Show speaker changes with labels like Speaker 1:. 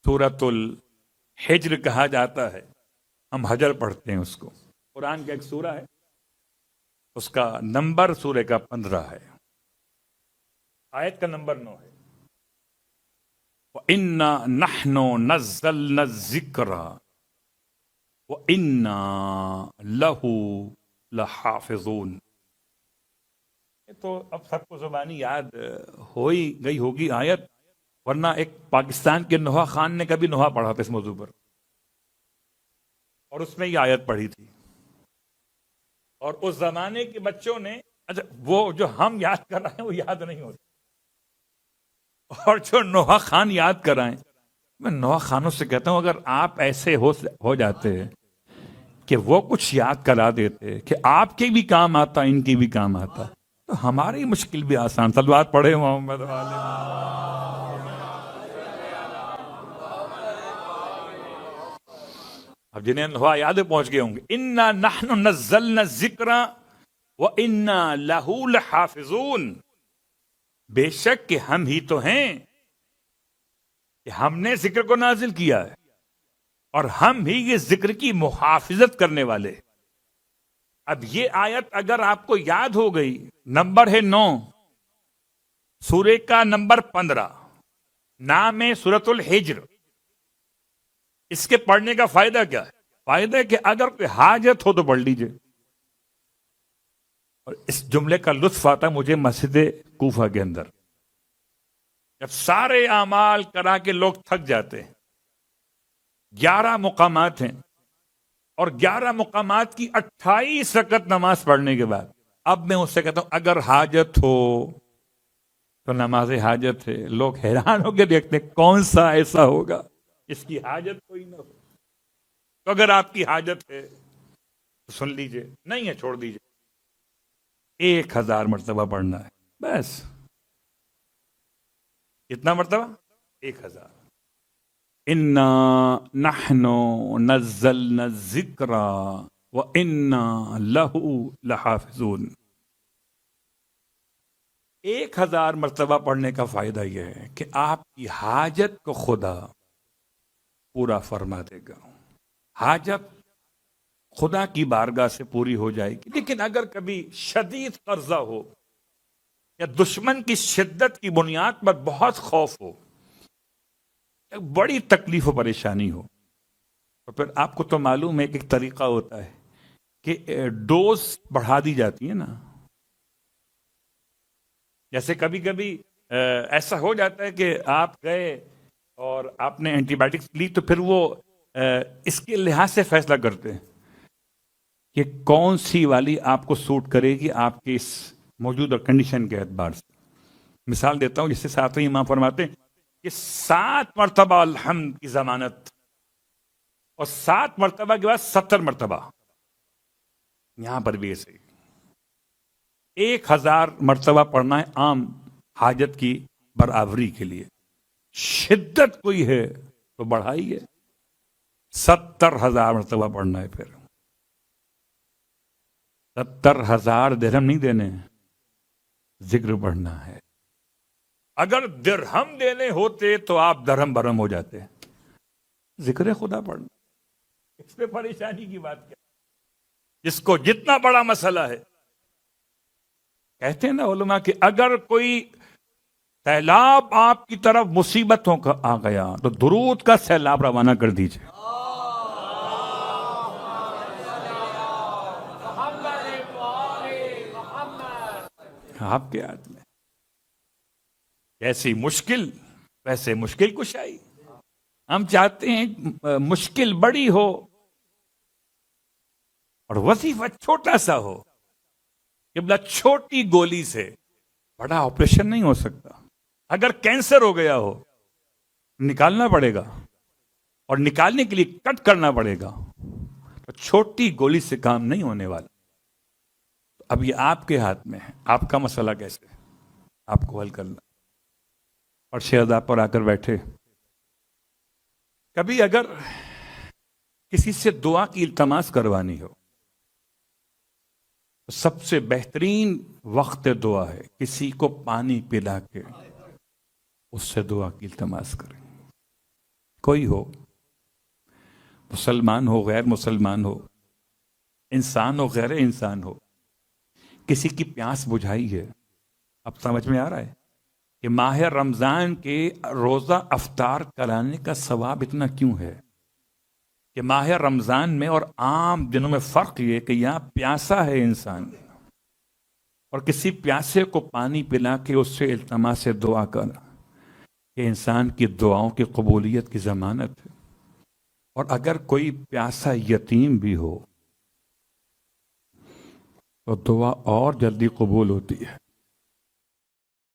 Speaker 1: سورۃ الحجر کہا جاتا ہے، ہم حجر پڑھتے ہیں اس کو، قرآن کا ایک سورہ ہے، اس کا نمبر سورہ کا 15 ہے، آیت کا نمبر 9 ہے۔ وَإِنَّا نَحْنُ نَزَّلْنَا الذِّكْرَ وَإِنَّا لَهُ لَحَافِظُونَ۔ تو اب سب کو زبانی یاد ہو ہی گئی ہوگی آیت، ورنہ ایک پاکستان کے نوحہ خان نے کبھی نوحہ پڑھا تھا اس موضوع پر، اور اس میں یہ آیت پڑھی تھی، اور اس زمانے کے بچوں نے، اچھا وہ جو ہم یاد کر رہے ہیں وہ یاد نہیں ہوتا، اور جو نوحہ خان یاد کرائیں، میں نوحہ خانوں سے کہتا ہوں اگر آپ ایسے ہو جاتے کہ وہ کچھ یاد کرا دیتے کہ آپ کے بھی کام آتا، ان کی بھی کام آتا، تو ہماری مشکل بھی آسان۔ صلوات پڑھے محمد والے۔ اب جنہیں نوحہ یاد پہنچ گئے ہوں گے، اِنَّا نَحْنُ نَزَّلْنَا الذِّكْرَ وَإِنَّا لَهُ لَحَافِظُونَ، بے شک کہ ہم ہی تو ہیں کہ ہم نے ذکر کو نازل کیا ہے، اور ہم ہی یہ ذکر کی محافظت کرنے والے۔ اب یہ آیت اگر آپ کو یاد ہو گئی، نمبر ہے 9، سورہ کا نمبر 15، نام ہے سورۃ الحجر، اس کے پڑھنے کا فائدہ کیا ہے؟ فائدہ ہے کہ اگر کوئی حاجت ہو تو پڑھ لیجئے۔ اور اس جملے کا لطف آتا مجھے مسجد کوفہ کے اندر، جب سارے اعمال کرا کے لوگ تھک جاتے ہیں، 11 مقامات ہیں، اور 11 مقامات کی 28 رکعت نماز پڑھنے کے بعد اب میں اس سے کہتا ہوں اگر حاجت ہو تو نماز حاجت ہے۔ لوگ حیران ہو کے دیکھتے ہیں کون سا ایسا ہوگا اس کی حاجت کوئی نہ ہو۔ تو اگر آپ کی حاجت ہے تو سن لیجئے، نہیں ہے چھوڑ دیجئے۔ 1000 مرتبہ پڑھنا ہے بس۔ کتنا مرتبہ؟ 1000۔ اِنَّا نَحْنُ نَزَّلْنَا الذِّكْرَ وَإِنَّا لَهُ لَحَافِظُونَ۔ 1000 مرتبہ پڑھنے کا فائدہ یہ ہے کہ آپ کی حاجت کو خدا پورا فرما دے گا۔ حاجت خدا کی بارگاہ سے پوری ہو جائے گی، لیکن اگر کبھی شدید قرضہ ہو یا دشمن کی شدت کی بنیاد پر بہت خوف ہو، ایک بڑی تکلیف و پریشانی ہو، تو پھر آپ کو تو معلوم ہے کہ ایک طریقہ ہوتا ہے کہ ڈوز بڑھا دی جاتی ہے نا۔ جیسے کبھی کبھی ایسا ہو جاتا ہے کہ آپ گئے اور آپ نے اینٹی بائیوٹکس لی، تو پھر وہ اس کے لحاظ سے فیصلہ کرتے ہیں کہ کون سی والی آپ کو سوٹ کرے گی آپ کے اس موجودہ کنڈیشن کے اعتبار سے۔ مثال دیتا ہوں، جس سے ساتھ ہی امام فرماتے ہیں کہ 7 مرتبہ الحمد کی ضمانت، اور 7 مرتبہ کے بعد 70 مرتبہ، یہاں پر بھی ایسے 1000 مرتبہ پڑھنا ہے عام حاجت کی برابری کے لیے۔ شدت کوئی ہے تو بڑھائیے، 70,000 مرتبہ پڑھنا ہے۔ پھر 70,000 درہم نہیں دینے، ذکر پڑھنا ہے۔ اگر درہم دینے ہوتے تو آپ درہم برہم ہو جاتے، ذکر خدا پڑھنا، اس پہ پریشانی کی بات کیا؟ جس کو جتنا بڑا مسئلہ ہے، کہتے ہیں نا علماء کہ اگر کوئی سیلاب آپ کی طرف مصیبتوں کا آ گیا تو درود کا سیلاب روانہ کر دیجئے۔ آپ کے ہاتھ میں، جیسی مشکل ویسے مشکل کشائی۔ ہم چاہتے ہیں مشکل بڑی ہو اور وظیفہ چھوٹا سا ہو، کہ چھوٹی گولی سے بڑا آپریشن نہیں ہو سکتا۔ اگر کینسر ہو گیا ہو نکالنا پڑے گا، اور نکالنے کے لیے کٹ کرنا پڑے گا، تو چھوٹی گولی سے کام نہیں ہونے والا۔ اب یہ آپ کے ہاتھ میں ہے، آپ کا مسئلہ کیسے آپ کو حل کرنا۔ اور شہدا پر آ کر بیٹھے، کبھی اگر کسی سے دعا کی التماس کروانی ہو، تو سب سے بہترین وقت دعا ہے کسی کو پانی پلا کے اس سے دعا کی التماس کریں۔ کوئی ہو، مسلمان ہو غیر مسلمان ہو، انسان ہو غیر انسان ہو، کسی کی پیاس بجھائی ہے، اب سمجھ میں آ رہا ہے کہ ماہ رمضان کے روزہ افطار کرانے کا ثواب اتنا کیوں ہے؟ کہ ماہ رمضان میں اور عام دنوں میں فرق یہ کہ یہاں پیاسا ہے انسان، اور کسی پیاسے کو پانی پلا کے اس سے التماس سے دعا کر، کہ انسان کی دعاؤں کی قبولیت کی ضمانت ہے۔ اور اگر کوئی پیاسا یتیم بھی ہو تو دعا اور جلدی قبول ہوتی ہے۔